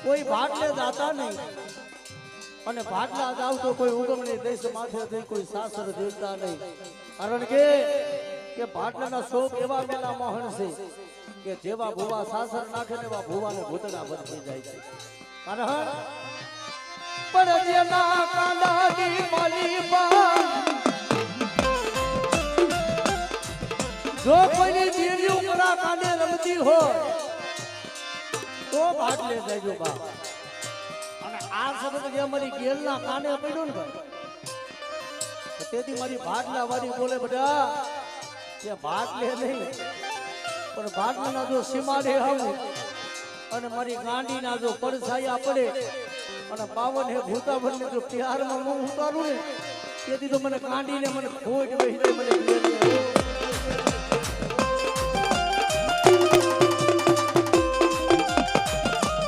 કોઈ ભાટલે જાતા નહીં અને ભાટલા જાવ તો કોઈ ઉગમણી દેશ માથે થઈ કોઈ સાસર દેવતા નહીં કારણ કે ભાટલાના શોક એવા મેલા મોહન છે કે જેવા ભુવા સાસર નાખે ને એવા ભુવાને ભૂતડા બની જાય છે કારણ પણ જેના કાંડાની માલી જો કોઈની દેવીઓ કરા કાંડે રમતી હોય તો ભાટલે જજો બા અને આ શબ્દ જે અમારી ગેલના કાને પડ્યો ને ભાઈ તેથી મારી ભાટલા વાળી બોલે બધા કે ભાટલે નહીં પણ ભાટલાના જો સીમાડે આવું અને મારી ગાંડીના જો પડછાયા પડે અને પાવન હે ભૂતાવનને જો પ્યારમાં હું ઉતારું ને તેથી તો મને ગાંડીને મને ખોટ વહી જાય મને